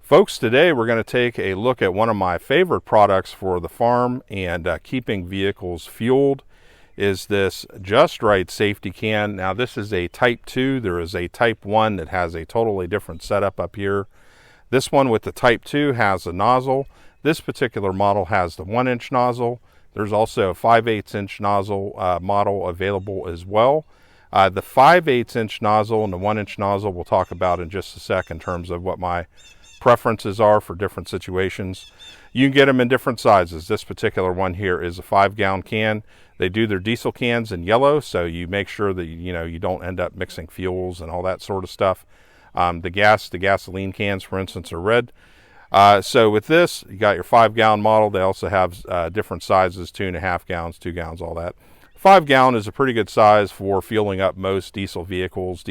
Folks, today we're going to take a look at one of my favorite products for the farm and keeping vehicles fueled is this Justrite safety can. Now this is a type 2. There is a type 1 that has a totally different setup up here. This one with the type 2 has a nozzle. This particular model has the 1-inch nozzle. There's also a 5/8" nozzle model available as well. The 5/8" nozzle and the 1-inch nozzle we'll talk about in just a sec in terms of what my preferences are for different situations. You can get them in different sizes. This particular one here is a 5-gallon can. They do their diesel cans in yellow, so you make sure that you don't end up mixing fuels and all that sort of stuff. The gasoline cans, for instance, are red. So with this, you got your 5-gallon model. They also have different sizes: 2.5 gallons, 2 gallons, all that. 5-gallon is a pretty good size for fueling up most diesel vehicles,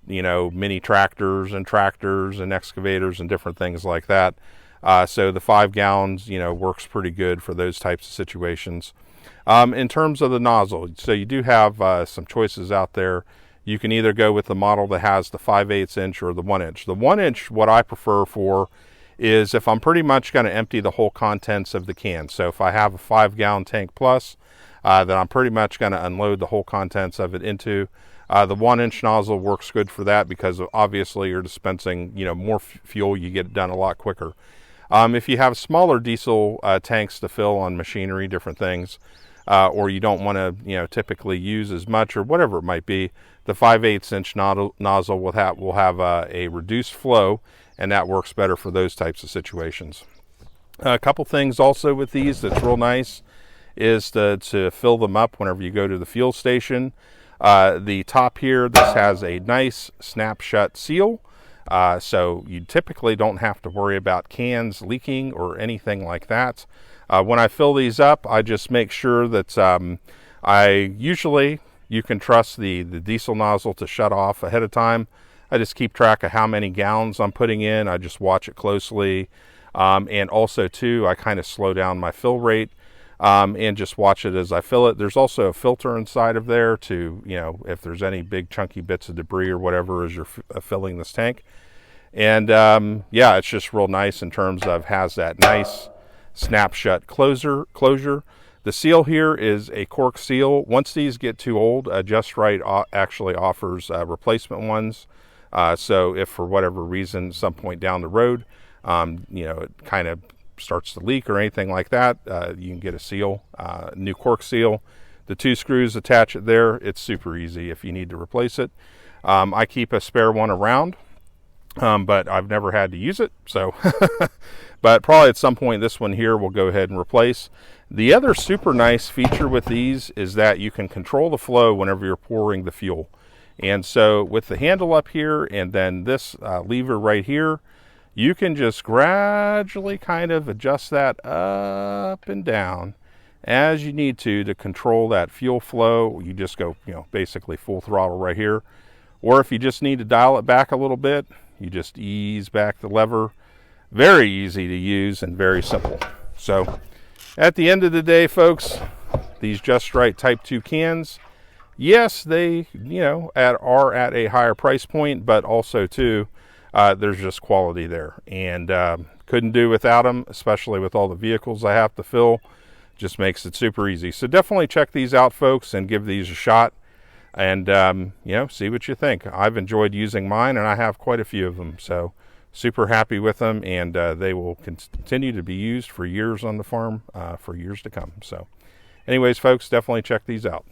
mini tractors and excavators and different things like that. So the 5 gallons, works pretty good for those types of situations. In terms of the nozzle, so you do have some choices out there. You can either go with the model that has the 5/8" or the 1-inch. The 1-inch, what I prefer for is if I'm pretty much going to empty the whole contents of the can. So if I have a 5-gallon tank plus, then I'm pretty much going to unload the whole contents of it into. The 1-inch nozzle works good for that because obviously you're dispensing, more fuel. You get it done a lot quicker. If you have smaller diesel tanks to fill on machinery, different things, or you don't want to, typically use as much or whatever it might be, the 5/8" nozzle will have a reduced flow, and that works better for those types of situations. A couple things also with these that's real nice is to fill them up whenever you go to the fuel station. The top here, this has a nice snap shut seal, so you typically don't have to worry about cans leaking or anything like that. When I fill these up, I just make sure that you can trust the diesel nozzle to shut off ahead of time. I just keep track of how many gallons I'm putting in. I just watch it closely, and also too, I kind of slow down my fill rate. And just watch it as I fill it. There's also a filter inside of there to, if there's any big chunky bits of debris or whatever as you're filling this tank. And yeah, it's just real nice in terms of has that nice snap shut closure. The seal here is a cork seal. Once these get too old, Justrite actually offers replacement ones. So if for whatever reason, some point down the road, it kind of starts to leak or anything like that, you can get a seal, new cork seal. The 2 screws attach it there. It's super easy if you need to replace it. I keep a spare one around, but I've never had to use it, so but probably at some point this one here we'll go ahead and replace. The other super nice feature with these is that you can control the flow whenever you're pouring the fuel. And so with the handle up here and then this lever right here, you can just gradually kind of adjust that up and down as you need to control that fuel flow. You just go, basically full throttle right here. Or if you just need to dial it back a little bit, you just ease back the lever. Very easy to use and very simple. So at the end of the day, folks, these Justrite Type 2 cans, yes, they, are at a higher price point, but also too, there's just quality there, and couldn't do without them, especially with all the vehicles I have to fill. Just makes it super easy. So definitely check these out, folks, and give these a shot, and see what you think. I've enjoyed using mine, and I have quite a few of them, so super happy with them, and they will continue to be used for years on the farm for years to come. So anyways, folks, definitely check these out.